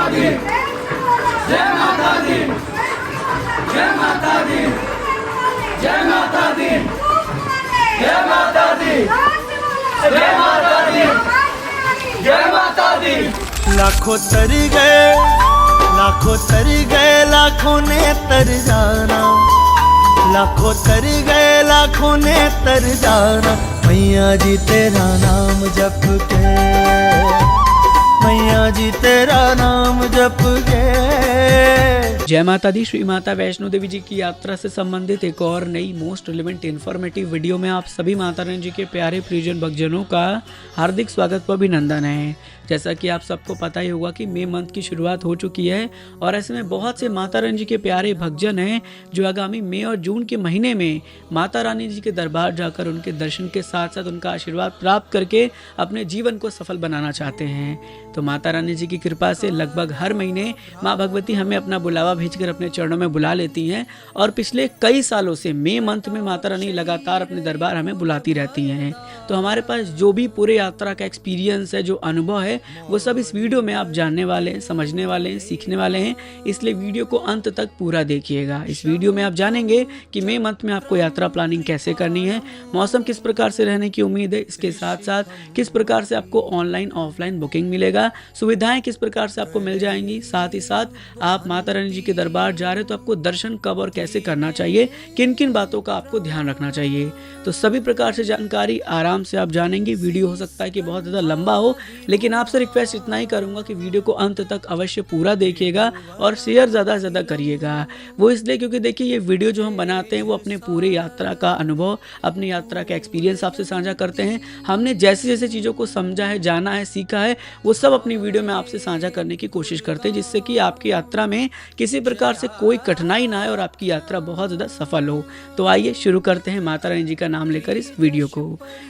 दी, जय माता दी, जय माता दी, जय माता दी, जय माता दी, जय माता दी, जय माता दी। लाखों तर गए, लाखों तर गए, लाखों ने तर जाना, लाखों तर गए, लाखों ने तर जाना। मैया जी तेरा नाम जप के, मैया जी तेरा नाम जप के। जय माता दी। श्री माता वैष्णो देवी जी की यात्रा से संबंधित एक और नई मोस्ट रिलेवेंट इन्फॉर्मेटिव वीडियो में आप सभी माता रानी जी के प्यारे प्रियजन भक्तजनों का हार्दिक स्वागत व अभिनंदन है। जैसा कि आप सबको पता ही होगा कि मई मंथ की शुरुआत हो चुकी है और ऐसे में बहुत से माता रानी जी के प्यारे भक्तजन हैं जो आगामी मई और जून के महीने में माता रानी जी के दरबार जाकर उनके दर्शन के साथ साथ उनका आशीर्वाद प्राप्त करके अपने जीवन को सफल बनाना चाहते हैं। तो माता रानी जी की कृपा से लगभग हर महीने माँ भगवती हमें अपना बुलावा भेजकर अपने चरणों में बुला लेती हैं और पिछले कई सालों से मई मंथ में माता रानी लगातार अपने दरबार हमें बुलाती रहती हैं। तो हमारे पास जो भी पूरे यात्रा का एक्सपीरियंस है, जो अनुभव है, वो सब इस वीडियो में आप जानने वाले हैं, समझने वाले हैं, सीखने वाले हैं। इसलिए वीडियो को अंत तक पूरा देखिएगा। इस वीडियो में आप जानेंगे कि मई मंथ में आपको यात्रा प्लानिंग कैसे करनी है, मौसम किस प्रकार से रहने की उम्मीद है, इसके साथ साथ किस प्रकार से आपको ऑनलाइन ऑफलाइन बुकिंग मिलेगा, सुविधाएं किस प्रकार से आपको मिल जाएंगी, साथ ही साथ आप माता रानी जी के दरबार जा रहे हो तो आपको दर्शन कब और कैसे करना चाहिए, किन किन बातों का आपको ध्यान रखना चाहिए। तो सभी प्रकार से जानकारी आराम से आप जानेंगे। वीडियो हो सकता है कि बहुत ज़्यादा लंबा हो, लेकिन आपसे रिक्वेस्ट इतना ही करूंगा कि वीडियो को अंत तक अवश्य पूरा देखिएगा और शेयर ज़्यादा से ज़्यादा करिएगा। वो इसलिए क्योंकि देखिए ये वीडियो जो हम बनाते हैं वो अपने पूरे यात्रा का अनुभव, अपनी यात्रा का एक्सपीरियंस आपसे साझा करते हैं। हमने जैसे जैसे चीज़ों को समझा है, जाना है, सीखा है, वो सब अपनी वीडियो में आपसे साझा करने की कोशिश करते हैं, जिससे कि आपकी यात्रा में किसी प्रकार से कोई कठिनाई ना आए और आपकी यात्रा बहुत ज़्यादा सफल हो। तो आइए शुरू करते हैं माता रानी जी का नाम लेकर इस वीडियो को।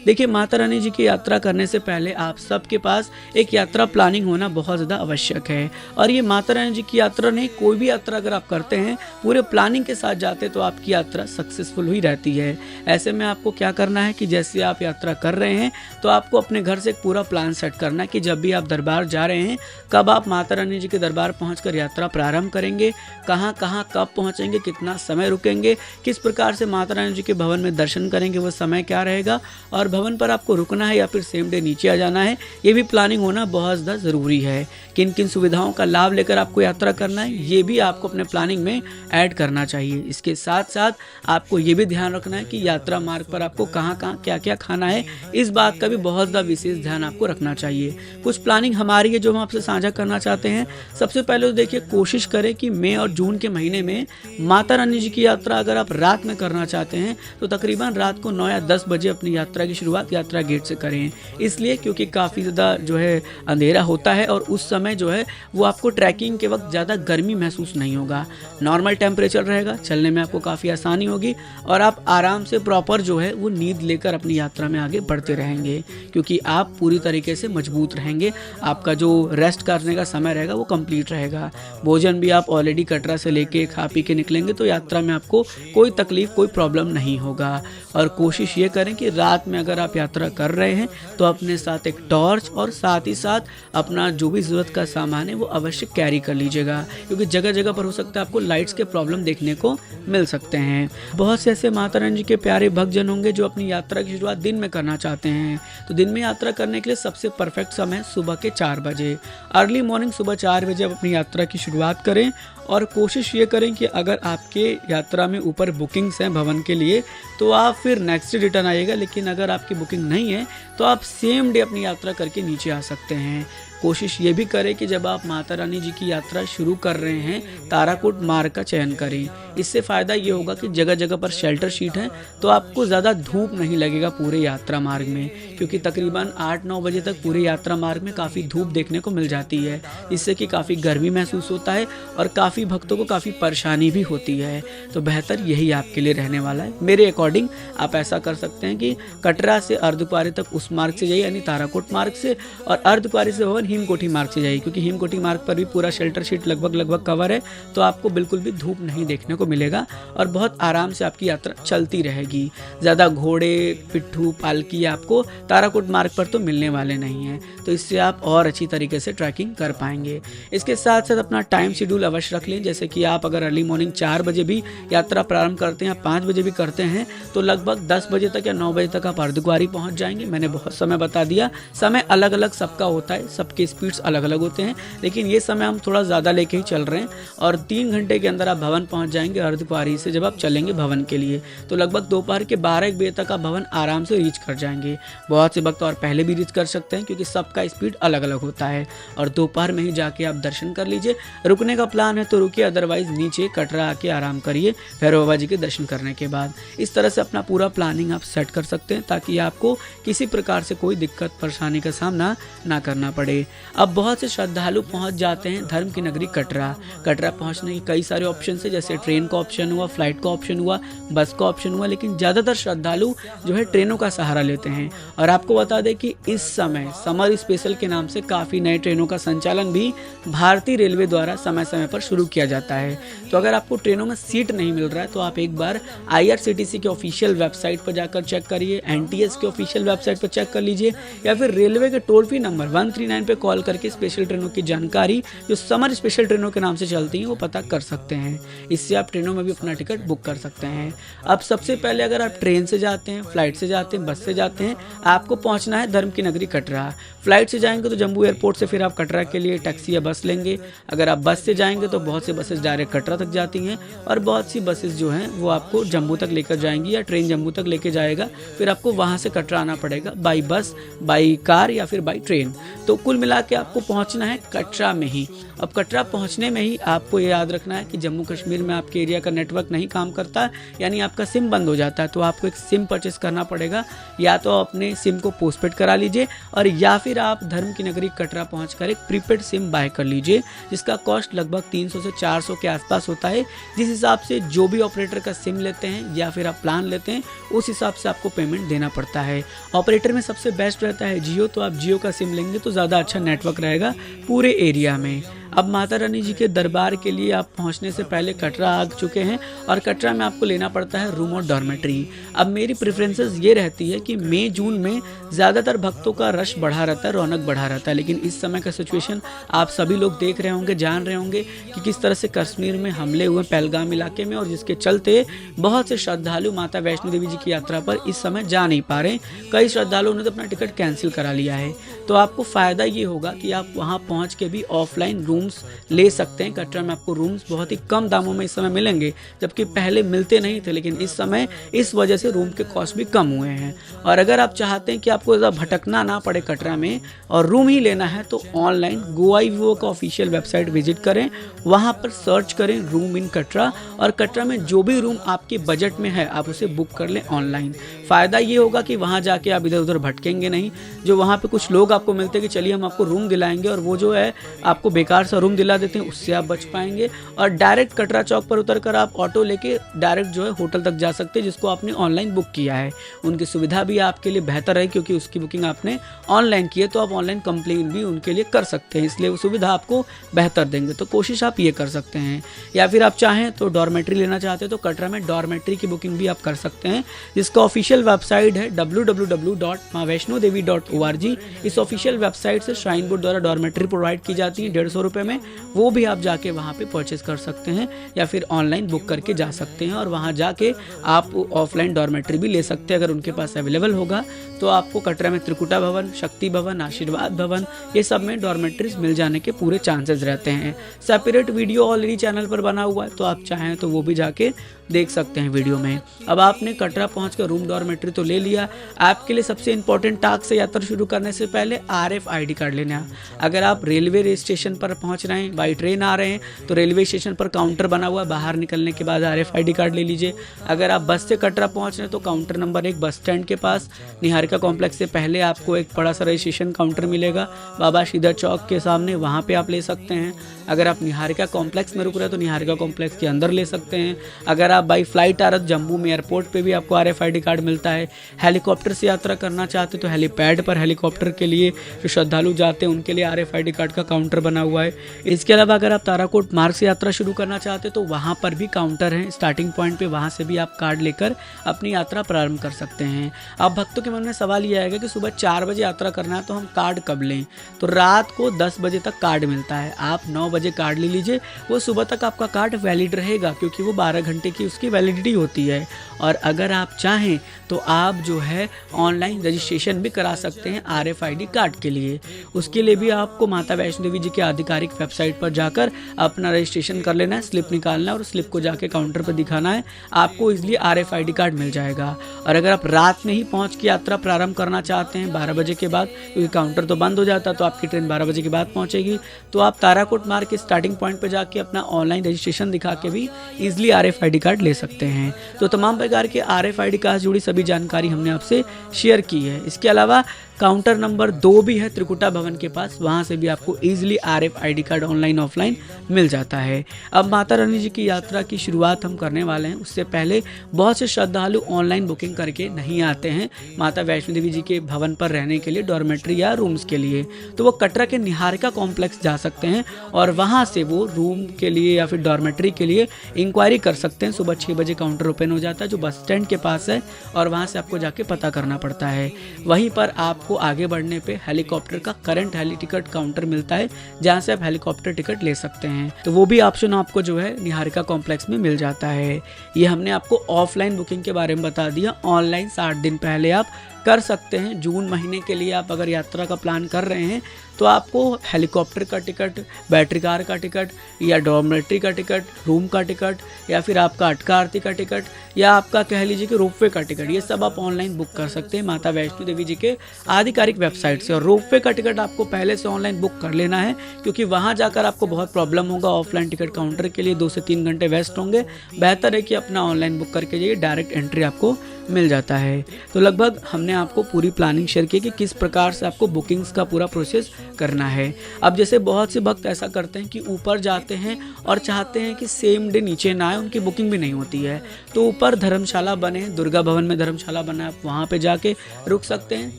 देखिए माता रानी जी की यात्रा करने से पहले आप सबके पास एक यात्रा प्लानिंग होना बहुत ज़्यादा आवश्यक है। और ये माता रानी जी की यात्रा नहीं, कोई भी यात्रा अगर आप करते हैं पूरे प्लानिंग के साथ जाते हैं तो आपकी यात्रा सक्सेसफुल हुई रहती है। ऐसे में आपको क्या करना है कि जैसे आप यात्रा कर रहे हैं तो आपको अपने घर से एक पूरा प्लान सेट करना है कि जब भी आप दरबार जा रहे हैं कब आप माता रानी जी के दरबार पहुंचकर यात्रा प्रारंभ करेंगे, कहां कहां कब पहुंचेंगे, कितना समय रुकेंगे, किस प्रकार से माता रानी जी के भवन में दर्शन करेंगे, वो समय क्या रहेगा, और भवन पर आपको रुकना है या फिर सेम डे नीचे आ जाना है। ये भी प्लानिंग होना बहुत ज़्यादा ज़रूरी है। किन किन सुविधाओं का लाभ लेकर आपको यात्रा करना है ये भी आपको अपने प्लानिंग में ऐड करना चाहिए। इसके साथ साथ आपको ये भी ध्यान रखना है कि यात्रा मार्ग पर आपको कहाँ कहाँ क्या क्या खाना है, इस बात का भी बहुत ज़्यादा विशेष ध्यान आपको रखना चाहिए। कुछ प्लानिंग हमारी है जो हम आपसे साझा करना चाहते हैं। सबसे पहले तो देखिए कोशिश करें कि मई और जून के महीने में माता रानी जी की यात्रा अगर आप रात में करना चाहते हैं तो तकरीबन रात को 9 या 10 बजे अपनी यात्रा की शुरुआत यात्रा गेट से करें। इसलिए क्योंकि काफ़ी ज़्यादा जो है अंधेरा होता है और उस समय जो है वो आपको ट्रैकिंग के वक्त ज़्यादा गर्मी महसूस नहीं होगा, नॉर्मल टेम्परेचर रहेगा, चलने में आपको काफ़ी आसानी होगी और आप आराम से प्रॉपर जो है वो नींद लेकर अपनी यात्रा में आगे बढ़ते रहेंगे, क्योंकि आप पूरी तरीके से मजबूत रहेंगे। आपका जो रेस्ट करने का समय रहेगा वो कंप्लीट रहेगा। भोजन भी आप ऑलरेडी कटरा से लेके खा पी के निकलेंगे तो यात्रा में आपको कोई तकलीफ, कोई प्रॉब्लम नहीं होगा। और कोशिश ये करें कि रात में अगर आप यात्रा कर रहे हैं तो अपने साथ एक टॉर्च और साथ ही साथ अपना जो भी ज़रूरत का सामान है वो अवश्य कैरी कर लीजिएगा, क्योंकि जगह जगह पर हो सकता है आपको लाइट्स के प्रॉब्लम देखने को मिल सकते हैं। बहुत से ऐसे माता रानी जी के प्यारे भक्तजन होंगे जो अपनी यात्रा की शुरुआत दिन में करना चाहते हैं। तो दिन में यात्रा करने के लिए सबसे परफेक्ट समय सुबह के 4 बजे, अर्ली मॉर्निंग सुबह 4 बजे आप अपनी यात्रा की शुरुआत करें। और कोशिश ये करें कि अगर आपके यात्रा में ऊपर बुकिंग्स हैं भवन के लिए तो आप फिर नेक्स्ट डे रिटर्न आइएगा, लेकिन अगर आपकी बुकिंग नहीं है तो आप सेम डे अपनी यात्रा करके नीचे आ सकते हैं। कोशिश ये भी करें कि जब आप माता रानी जी की यात्रा शुरू कर रहे हैं ताराकोट मार्ग का चयन करें। इससे फ़ायदा ये होगा कि जगह जगह पर शेल्टर शीट है तो आपको ज़्यादा धूप नहीं लगेगा पूरे यात्रा मार्ग में, क्योंकि तकरीबन 8-9 बजे तक पूरे यात्रा मार्ग में काफ़ी धूप देखने को मिल जाती है, इससे कि काफ़ी गर्मी महसूस होता है और काफ़ी भक्तों को काफ़ी परेशानी भी होती है। तो बेहतर यही आपके लिए रहने वाला है। मेरे अकॉर्डिंग आप ऐसा कर सकते हैं कि कटरा से अर्धकुंवारी तक उस मार्ग से जाइए, यानी ताराकोट मार्ग से, और अर्धकुंवारी से भवन हिमकोटी मार्ग से जाइए, क्योंकि हिमकोटी मार्ग पर भी पूरा शेल्टर शीट लगभग कवर है, तो आपको बिल्कुल भी धूप नहीं देखने को मिलेगा और बहुत आराम से आपकी यात्रा चलती रहेगी। ज़्यादा घोड़े, पिट्ठू, पालकी आपको ताराकोट मार्ग पर तो मिलने वाले नहीं हैं, तो इससे आप और अच्छी तरीके से ट्रैकिंग कर पाएंगे। इसके साथ साथ अपना टाइम शेड्यूल अवश्य रख लें, जैसे कि आप अगर अर्ली मॉर्निंग 4 बजे भी यात्रा प्रारंभ करते हैं, 5 बजे भी करते हैं, तो लगभग 10 बजे तक या 9 बजे तक आप अर्धकुंवारी पहुंच जाएंगे। मैंने बहुत समय बता दिया, समय अलग अलग सबका होता है, सबके स्पीड्स अलग अलग होते हैं, लेकिन ये समय हम थोड़ा ज़्यादा लेके ही चल रहे हैं और 3 घंटे के अंदर आप भवन पहुंच जाएंगे अर्धकुंवारी से। जब आप चलेंगे भवन के लिए तो लगभग दोपहर के 12-1 बजे तक आप भवन आराम से रीच कर जाएंगे। बहुत से भक्त और पहले भी रीच कर सकते हैं, क्योंकि सबका स्पीड अलग अलग होता है। और दोपहर में ही जाके आप दर्शन कर लीजिए। रुकने का प्लान है तो रुकिए, अदरवाइज नीचे कटरा आके आराम करिए भैरव बाबा जी के दर्शन करने के बाद। इस तरह से अपना पूरा प्लानिंग आप सेट कर सकते हैं, ताकि आपको किसी प्रकार से कोई दिक्कत परेशानी का सामना ना करना पड़े। अब बहुत से श्रद्धालु पहुंच जाते हैं धर्म की नगरी कटरा। कटरा पहुंचने के कई सारे ऑप्शन है, जैसे ट्रेन का ऑप्शन हुआ, फ्लाइट का ऑप्शन हुआ, बस का ऑप्शन हुआ, लेकिन ज़्यादातर श्रद्धालु जो है ट्रेनों का सहारा लेते हैं। और आपको बता दें कि इस समय समर स्पेशल के नाम से काफ़ी नए ट्रेनों का संचालन भी भारतीय रेलवे द्वारा समय समय पर शुरू किया जाता है। तो अगर आपको ट्रेनों में सीट नहीं मिल रहा है तो आप एक बार IRCTC के ऑफिशियल वेबसाइट पर जाकर चेक करिए, NTS के ऑफिशियल वेबसाइट पर चेक कर लीजिए, या फिर रेलवे के टोल फ्री नंबर 139 पे कॉल करके स्पेशल ट्रेनों की जानकारी जो समर स्पेशल ट्रेनों के नाम से चलती हैं वो पता कर सकते हैं। इससे आप ट्रेनों में भी अपना टिकट बुक कर सकते हैं। अब सबसे पहले अगर आप ट्रेन से जाते हैं, फ्लाइट से जाते हैं, बस से जाते हैं, आपको पहुंचना है धर्म की नगरी कटरा। फ्लाइट से जाएंगे तो जम्मू एयरपोर्ट से फिर आप कटरा के लिए टैक्सी या बस लेंगे। अगर आप बस से जाएंगे तो बहुत सी बसेस डायरेक्ट कटरा तक जाती हैं और बहुत सी बसेस जो हैं वो आपको जम्मू तक लेकर जाएंगी, या ट्रेन जम्मू तक लेके जाएगा, फिर आपको वहाँ से कटरा आना पड़ेगा बाई बस, बाई कार या फिर बाई ट्रेन। तो कुल मिला के आपको पहुँचना है कटरा में ही। अब कटरा पहुंचने में ही आपको ये याद रखना है कि जम्मू कश्मीर में आपके एरिया का नेटवर्क नहीं काम करता, यानी आपका सिम बंद हो जाता है, तो आपको एक सिम परचेस करना पड़ेगा। या तो अपने सिम को पोस्टपेड करा लीजिए, और या फिर आप धर्म की नगरी कटरा पहुंचकर एक प्रीपेड सिम बाय कर लीजिए, जिसका कॉस्ट लगभग 300 से 400 के आसपास होता है। जिस हिसाब से जो भी ऑपरेटर का सिम लेते हैं या फिर आप प्लान लेते हैं, उस हिसाब से आपको पेमेंट देना पड़ता है। ऑपरेटर में सबसे बेस्ट रहता है जियो, तो आप जियो का सिम लेंगे तो ज़्यादा अच्छा नेटवर्क रहेगा पूरे एरिया में। अब माता रानी जी के दरबार के लिए आप पहुंचने से पहले कटरा आ चुके हैं, और कटरा में आपको लेना पड़ता है रूम और डॉर्मेट्री। अब मेरी प्रेफरेंसेस ये रहती है कि मई जून में ज़्यादातर भक्तों का रश बढ़ा रहता है, रौनक बढ़ा रहता है, लेकिन इस समय का सिचुएशन आप सभी लोग देख रहे होंगे, जान रहे होंगे कि किस तरह से कश्मीर में हमले हुए पहलगाम इलाके में, और जिसके चलते बहुत से श्रद्धालु माता वैष्णो देवी जी की यात्रा पर इस समय जा नहीं पा रहे। कई श्रद्धालुओं ने तो अपना टिकट कैंसिल करा लिया है। तो आपको फ़ायदा ये होगा कि आप वहाँ पहुँच के भी ऑफलाइन रूम्स ले सकते हैं। कटरा में आपको रूम्स बहुत ही कम दामों में इस समय मिलेंगे, जबकि पहले मिलते नहीं थे, लेकिन इस समय इस वजह से रूम के कॉस्ट भी कम हुए हैं। और अगर आप चाहते हैं कि आपको ज़्यादा भटकना ना पड़े कटरा में और रूम ही लेना है, तो ऑनलाइन गोवा विवो का ऑफिशियल वेबसाइट विजिट करें, वहाँ पर सर्च करें रूम इन कटरा, और कटरा में जो भी रूम आपके बजट में है आप उसे बुक कर लें ऑनलाइन। फ़ायदा ये होगा कि वहाँ जाके आप इधर उधर भटकेंगे नहीं। जो वहाँ पे कुछ लोग आपको मिलते हैं कि चलिए हम आपको रूम दिलाएंगे, और वो जो है आपको बेकार सा रूम दिला देते हैं, उससे आप बच पाएंगे। और डायरेक्ट कटरा चौक पर उतरकर आप ऑटो लेके डायरेक्ट जो है होटल तक जा सकते हैं, जिसको आपने ऑनलाइन बुक किया है। उनकी सुविधा भी आपके लिए बेहतर है, क्योंकि उसकी बुकिंग आपने ऑनलाइन की है, तो आप ऑनलाइन कंप्लेन भी उनके लिए कर सकते हैं, इसलिए वो सुविधा आपको बेहतर देंगे। तो कोशिश आप ये कर सकते हैं। या फिर आप चाहें तो डॉर्मेट्री लेना चाहते हैं तो कटरा में डॉर्मेट्री की बुकिंग भी आप कर सकते हैं, जिसका ऑफिशियल वेबसाइट है www.maavaishnodevi.org। इस ऑफिशियल वेबसाइट से श्राइन बोर्ड द्वारा डॉर्मेट्री प्रोवाइड की जाती है 150 रुपये में, वो भी आप जाके वहाँ पे परचेस कर सकते हैं, या फिर ऑनलाइन बुक करके जा सकते हैं। और वहाँ जाके आप ऑफलाइन डॉर्मेट्री भी ले सकते हैं अगर उनके पास अवेलेबल होगा। तो आपको कटरा में त्रिकुटा भवन, शक्ति भवन, आशीर्वाद भवन, ये सब में डॉर्मेट्रीज मिल जाने के पूरे चांसेस रहते हैं। सेपरेट वीडियो ऑलरेडी चैनल पर बना हुआ है, तो आप चाहें तो वो भी जाके देख सकते हैं वीडियो में। अब आपने कटरा पहुंचकर रूम डॉर्मेट्री तो ले लिया। आपके लिए सबसे इंपॉर्टेंट टास्क से यात्रा शुरू करने से पहले RFID कार्ड लेना। अगर आप रेलवे स्टेशन पर पहुंच रहे हैं, बाई ट्रेन आ रहे हैं तो रेलवे स्टेशन पर काउंटर बना हुआ है, बाहर निकलने के बाद RFID कार्ड ले लीजिए। अगर आप बस से कटरा पहुंच रहे हैं तो काउंटर नंबर 1 बस स्टैंड के पास निहारिका कॉम्प्लेक्स से पहले आपको एक बड़ा सा रजिस्ट्रेशन काउंटर मिलेगा बाबा श्रीधर चौक के सामने, वहाँ पे आप ले सकते हैं। अगर आप निहारिका कॉम्प्लेक्स में रुक रहे हैं तो निहारिका कॉम्प्लेक्स के अंदर ले सकते हैं। अगर आप बाई फ्लाइट आ रहे हैं जम्मू में एयरपोर्ट पे भी आपको RFID कार्ड मिलता है। हेलीकॉप्टर से यात्रा करना चाहते तो हेलीपैड पर हेलीकॉप्टर के लिए जो श्रद्धालु जाते हैं उनके लिए RFID कार्ड का काउंटर बना हुआ है। इसके अलावा अगर आप ताराकोट मार्ग से यात्रा शुरू करना चाहते तो वहाँ पर भी काउंटर है स्टार्टिंग पॉइंट पे, वहाँ से भी आप कार्ड लेकर अपनी यात्रा प्रारंभ कर सकते हैं। अब भक्तों के मन में सवाल ये आएगा कि सुबह 4 बजे यात्रा करना है तो हम कार्ड कब लें? तो रात को 10 बजे तक कार्ड मिलता है, आप 9 बजे कार्ड ले लीजिए, वो सुबह तक आपका कार्ड वैलिड रहेगा क्योंकि वो 12 घंटे की उसकी वैलिडिटी होती है। और अगर आप चाहें तो आप जो है ऑनलाइन रजिस्ट्रेशन भी करा सकते हैं RFID कार्ड के लिए। उसके लिए भी आपको माता वैष्णो देवी जी की आधिकारिक वेबसाइट पर जाकर अपना रजिस्ट्रेशन कर लेना है, स्लिप निकालना है और स्लिप को जाके काउंटर पर दिखाना है, आपको इजीली RFID कार्ड मिल जाएगा। और अगर आप रात में ही पहुंच के यात्रा प्रारंभ करना चाहते हैं 12 बजे के बाद, क्योंकि काउंटर तो बंद हो जाता तो आपकी ट्रेन 12 बजे के बाद पहुंचेगी, तो आप ताराकोट मार्ग के स्टार्टिंग पॉइंट पर जाके अपना ऑनलाइन रजिस्ट्रेशन दिखा के भी इजीली RFID कार्ड ले सकते हैं। तो तमाम प्रकार के RFID कार्ड से जुड़ी सभी जानकारी हमने आपसे शेयर की है। इसके अलावा काउंटर नंबर 2 भी है त्रिकुटा भवन के पास, वहाँ से भी आपको easily RFID card online offline मिल जाता है। अब माता रानी जी की यात्रा की शुरुआत हम करने वाले हैं, उससे पहले बहुत से श्रद्धालु ऑनलाइन बुकिंग करके नहीं आते हैं माता वैष्णो देवी जी के भवन पर रहने के लिए, डॉर्मेट्री या रूम्स के लिए, तो वो कटरा के निहारिका कॉम्प्लेक्स जा सकते हैं और वहाँ से वो रूम के लिए या फिर डॉर्मेट्री के लिए इंक्वायरी कर सकते हैं। सुबह 6 बजे काउंटर ओपन हो जाता है जो बस स्टैंड के पास है और वहाँ से आपको जाके पता करना पड़ता है। वहीं पर आपको आगे बढ़ने पे हेलीकॉप्टर का करंट हेली टिकट काउंटर मिलता है जहाँ से आप हेलीकॉप्टर टिकट ले सकते हैं, तो वो भी ऑप्शन आपको जो है निहारिका कॉम्प्लेक्स में मिल जाता है। ये हमने आपको ऑफलाइन बुकिंग के बारे में बता दिया, ऑनलाइन 60 दिन पहले आप कर सकते हैं। जून महीने के लिए आप अगर यात्रा का प्लान कर रहे हैं तो आपको हेलीकॉप्टर का टिकट, बैटरी कार का टिकट या डॉर्मेट्री का टिकट, रूम का टिकट या फिर आपका अटका आरती का टिकट या आपका कह लीजिए कि रोपवे का टिकट, ये सब आप ऑनलाइन बुक कर सकते हैं माता वैष्णो देवी जी के आधिकारिक वेबसाइट से। और रोपवे का टिकट आपको पहले से ऑनलाइन बुक कर लेना है क्योंकि वहाँ जाकर आपको बहुत प्रॉब्लम होगा, ऑफलाइन टिकट काउंटर के लिए 2 से 3 घंटे वेस्ट होंगे। बेहतर है कि अपना ऑनलाइन बुक करके जाइए, डायरेक्ट एंट्री आपको मिल जाता है। तो लगभग हमने आपको पूरी प्लानिंग शेयर की कि किस प्रकार से आपको बुकिंग्स का पूरा प्रोसेस करना है। अब जैसे बहुत से भक्त ऐसा करते हैं कि ऊपर जाते हैं और चाहते हैं कि सेम डे नीचे ना आए, उनकी बुकिंग भी नहीं होती है, तो ऊपर धर्मशाला बने, दुर्गा भवन में धर्मशाला बना, आप वहाँ पे जाके रुक सकते हैं।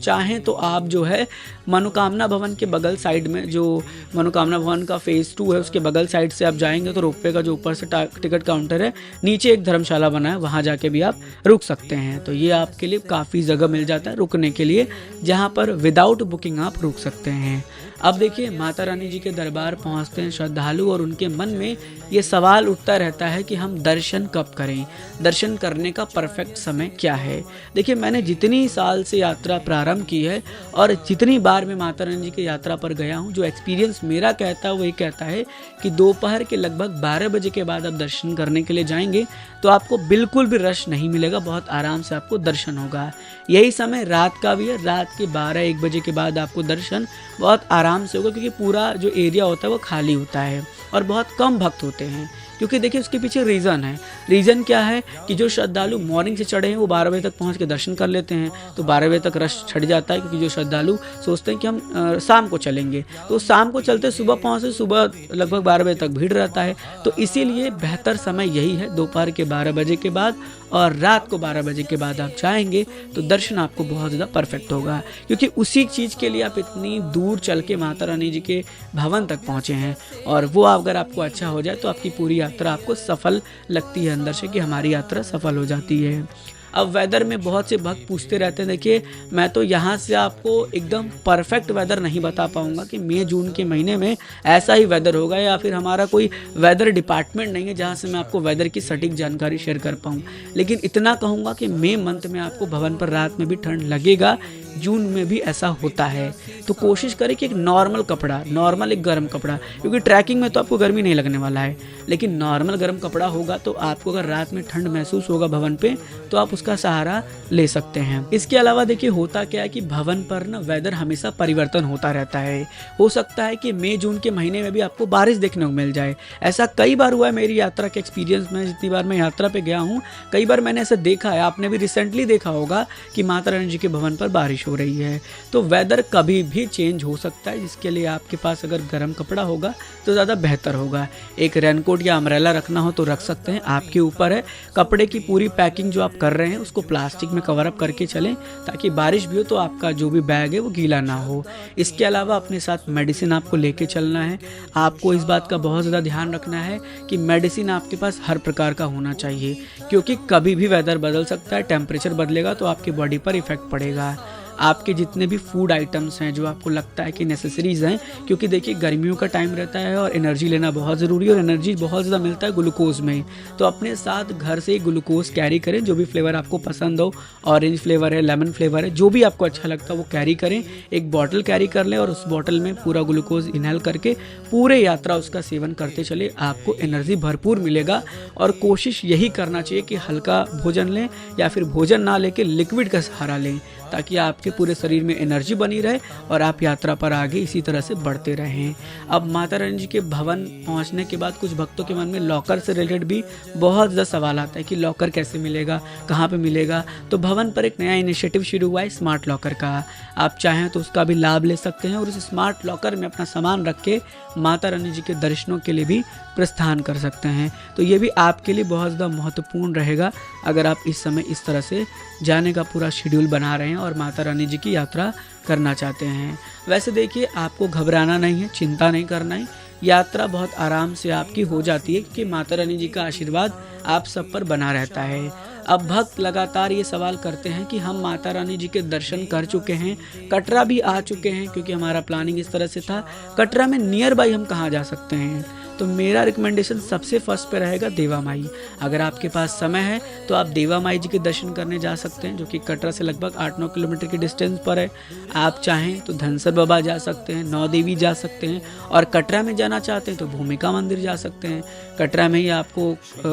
चाहें तो आप जो है मनोकामना भवन के बगल साइड में, जो मनोकामना भवन का फेज़ 2 है उसके बगल साइड से आप जाएंगे तो रोपवे का जो ऊपर से टिकट काउंटर है, नीचे एक धर्मशाला बना है, वहाँ जाके भी आप रुक सकते हैं। तो ये आपके लिए काफ़ी जगह मिल जाता है रुकने के लिए, जहाँ पर विदाउट बुकिंग आप रुक सकते हैं। अब देखिए माता रानी जी के दरबार पहुंचते हैं श्रद्धालु और उनके मन में ये सवाल उठता रहता है कि हम दर्शन कब करें, दर्शन करने का परफेक्ट समय क्या है। देखिए मैंने जितनी साल से यात्रा प्रारंभ की है और जितनी बार मैं माता रानी जी की यात्रा पर गया हूँ, जो एक्सपीरियंस मेरा कहता है वो ये कहता है कि दोपहर के लगभग 12 बजे के बाद आप दर्शन करने के लिए जाएंगे तो आपको बिल्कुल भी रश नहीं मिलेगा, बहुत आराम से आपको दर्शन होगा। यही समय रात का भी है, रात के 12-1 बजे के बाद आपको दर्शन बहुत आराम से होगा क्योंकि पूरा जो एरिया होता है वो खाली होता है और बहुत कम भक्त होते हैं। क्योंकि देखिए उसके पीछे रीज़न है। रीज़न क्या है कि जो श्रद्धालु मॉर्निंग से चढ़े हैं वो 12 बजे तक पहुंच के दर्शन कर लेते हैं, तो 12 बजे तक रश छट जाता है क्योंकि जो श्रद्धालु सोचते हैं कि हम शाम को चलेंगे, तो शाम को चलते सुबह पहुँचते सुबह लगभग 12 बजे तक भीड़ रहता है। तो इसीलिए बेहतर समय यही है, दोपहर के 12 बजे के बाद और रात को 12 बजे के बाद आप जाएंगे तो दर्शन आपको बहुत ज़्यादा परफेक्ट होगा, क्योंकि उसी चीज़ के लिए आप इतनी दूर चल के माता रानी जी के भवन तक पहुँचे हैं और वो अगर आपको अच्छा हो जाए तो आपकी पूरी यात्रा आपको सफल लगती है अंदर से, कि हमारी यात्रा सफल हो जाती है। अब वेदर में बहुत से भक्त पूछते रहते हैं, देखिए मैं तो यहाँ से आपको एकदम परफेक्ट वेदर नहीं बता पाऊँगा कि मई जून के महीने में ऐसा ही वेदर होगा, या फिर हमारा कोई वेदर डिपार्टमेंट नहीं है जहाँ से मैं आपको वेदर की सटीक जानकारी शेयर कर पाऊँ। लेकिन इतना कहूँगा कि मई मंथ में आपको भवन पर रात में भी ठंड लगेगा, जून में भी ऐसा होता है। तो कोशिश करें कि एक नॉर्मल कपड़ा, नॉर्मल एक गर्म कपड़ा, क्योंकि ट्रैकिंग में तो आपको गर्मी नहीं लगने वाला है, लेकिन नॉर्मल गर्म कपड़ा होगा तो आपको अगर रात में ठंड महसूस होगा भवन पे तो आप उसका सहारा ले सकते हैं। इसके अलावा देखिए होता क्या है कि भवन पर ना वेदर हमेशा परिवर्तन होता रहता है। हो सकता है कि मई जून के महीने में भी आपको बारिश देखने को मिल जाए। ऐसा कई बार हुआ है मेरी यात्रा के एक्सपीरियंस में, जितनी बार मैं यात्रा पे गया हूँ कई बार मैंने ऐसा देखा है। आपने भी रिसेंटली देखा होगा कि माता रानी जी के भवन पर बारिश हो रही है। तो वेदर कभी भी चेंज हो सकता है, जिसके लिए आपके पास अगर गर्म कपड़ा होगा तो ज़्यादा बेहतर होगा। एक रेनकोट या अम्ब्रेला रखना हो तो रख सकते हैं, आपके ऊपर है। कपड़े की पूरी पैकिंग जो आप कर रहे हैं उसको प्लास्टिक में कवर अप करके चलें, ताकि बारिश भी हो तो आपका जो भी बैग है वो गीला ना हो। इसके अलावा अपने साथ मेडिसिन आपको लेके चलना है। आपको इस बात का बहुत ज़्यादा ध्यान रखना है कि मेडिसिन आपके पास हर प्रकार का होना चाहिए, क्योंकि कभी भी वेदर बदल सकता है। टेम्परेचर बदलेगा तो आपकी बॉडी पर इफेक्ट पड़ेगा। आपके जितने भी फूड आइटम्स हैं जो आपको लगता है कि नेसेसरीज हैं, क्योंकि देखिए गर्मियों का टाइम रहता है और एनर्जी लेना बहुत ज़रूरी है, और एनर्जी बहुत ज़्यादा मिलता है ग्लूकोज में। तो अपने साथ घर से ग्लूकोज कैरी करें, जो भी फ्लेवर आपको पसंद हो, ऑरेंज फ्लेवर है, लेमन फ्लेवर है, जो भी आपको अच्छा लगता है वो कैरी करें। एक बॉटल कैरी कर लें और उस बॉटल में पूरा ग्लूकोज इनहेल करके पूरे यात्रा उसका सेवन करते चले, आपको एनर्जी भरपूर मिलेगा। और कोशिश यही करना चाहिए कि हल्का भोजन लें या फिर भोजन ना लेके लिक्विड का सहारा लें, ताकि आपके पूरे शरीर में एनर्जी बनी रहे और आप यात्रा पर आगे इसी तरह से बढ़ते रहें। अब माता रानी जी के भवन पहुंचने के बाद कुछ भक्तों के मन में लॉकर से रिलेटेड भी बहुत ज़्यादा सवाल आता है कि लॉकर कैसे मिलेगा, कहाँ पे मिलेगा। तो भवन पर एक नया इनिशिएटिव शुरू हुआ है स्मार्ट लॉकर का। आप चाहें तो उसका भी लाभ ले सकते हैं और उस स्मार्ट लॉकर में अपना सामान रख के माता रानी जी के दर्शनों के लिए भी प्रस्थान कर सकते हैं। तो ये भी आपके लिए बहुत ज़्यादा महत्वपूर्ण रहेगा अगर आप इस समय इस तरह से जाने का पूरा शेड्यूल बना रहे हैं और माता रानी जी की यात्रा करना चाहते हैं। वैसे देखिए आपको घबराना नहीं है, चिंता नहीं करना है। यात्रा बहुत आराम से आपकी हो जाती है, क्योंकि माता रानी जी का आशीर्वाद आप सब पर बना रहता है। अब भक्त लगातार ये सवाल करते हैं कि हम माता रानी जी के दर्शन कर चुके हैं, कटरा भी आ चुके हैं, क्योंकि हमारा प्लानिंग इस तरह से था। कटरा में नियर बाई हम कहाँ जा सकते हैं? तो मेरा रिकमेंडेशन सबसे फर्स्ट पे रहेगा देवा माई। अगर आपके पास समय है तो आप देवा माई जी के दर्शन करने जा सकते हैं, जो कि कटरा से लगभग 8-9 किलोमीटर की डिस्टेंस पर है। आप चाहें तो धनसर बाबा जा सकते हैं, नौ देवी जा सकते हैं, और कटरा में जाना चाहते हैं तो भूमिका मंदिर जा सकते हैं। कटरा में ही आपको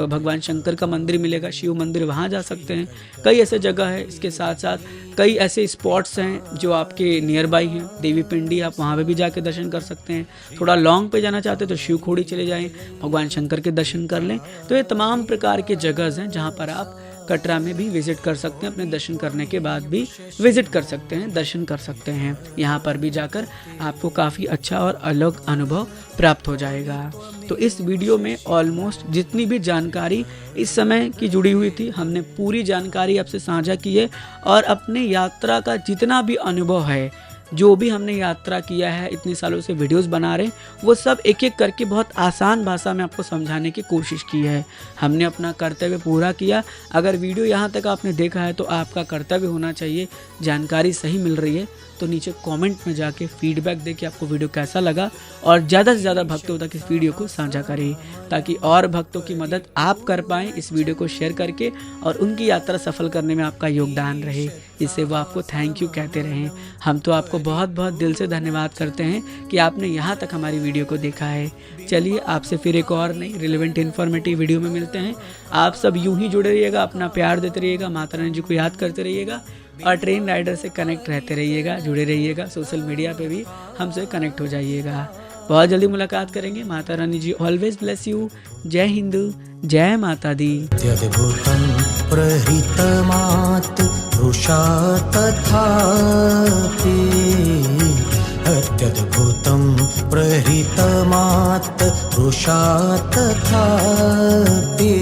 भगवान शंकर का मंदिर मिलेगा, शिव मंदिर, वहाँ जा सकते हैं। कई ऐसे जगह है, इसके साथ साथ कई ऐसे स्पॉट्स हैं जो आपके नियर बाई हैं। देवी पिंडी, आप वहाँ पे भी जाके दर्शन कर सकते हैं। थोड़ा लॉन्ग पे जाना चाहते हैं तो शिव खोड़ी चले जाएं, भगवान शंकर के दर्शन कर लें। तो ये तमाम प्रकार के जगह हैं जहाँ पर आप कटरा में भी विजिट कर सकते हैं, अपने दर्शन करने के बाद भी विजिट कर सकते हैं, दर्शन कर सकते हैं। यहाँ पर भी जाकर आपको काफ़ी अच्छा और अलग अनुभव प्राप्त हो जाएगा। तो इस वीडियो में ऑलमोस्ट जितनी भी जानकारी इस समय की जुड़ी हुई थी, हमने पूरी जानकारी आपसे साझा की है। और अपने यात्रा का जितना भी अनुभव है, जो भी हमने यात्रा किया है, इतने सालों से वीडियोस बना रहे हैं, वो सब एक एक करके बहुत आसान भाषा में आपको समझाने की कोशिश की है। हमने अपना कर्तव्य पूरा किया। अगर वीडियो यहाँ तक आपने देखा है तो आपका कर्तव्य होना चाहिए, जानकारी सही मिल रही है तो नीचे कमेंट में जाके फीडबैक दे कि आपको वीडियो कैसा लगा, और ज़्यादा से ज़्यादा भक्तों तक इस वीडियो को साझा करें, ताकि और भक्तों की मदद आप कर पाएँ इस वीडियो को शेयर करके, और उनकी यात्रा सफल करने में आपका योगदान रहे, जिससे वो आपको थैंक यू कहते रहें। हम तो आपको बहुत बहुत दिल से धन्यवाद करते हैं कि आपने यहाँ तक हमारी वीडियो को देखा है। चलिए आपसे फिर एक और नई रिलेवेंट इन्फॉर्मेटिव वीडियो में मिलते हैं। आप सब यूं ही जुड़े रहिएगा, अपना प्यार देते रहिएगा, माता रानी जी को याद करते रहिएगा, और ट्रेन राइडर से कनेक्ट रहते रहिएगा, जुड़े रहिएगा। सोशल मीडिया पे भी हमसे कनेक्ट हो जाइएगा। बहुत जल्दी मुलाकात करेंगे। माता रानी जी ऑलवेज ब्लेस यू। जय हिंद, जय माता दी। अत्यद्भुतं प्रहितमात् रुषा तथापि, अत्यद्भुतं प्रहितमात् रुषा तथापि।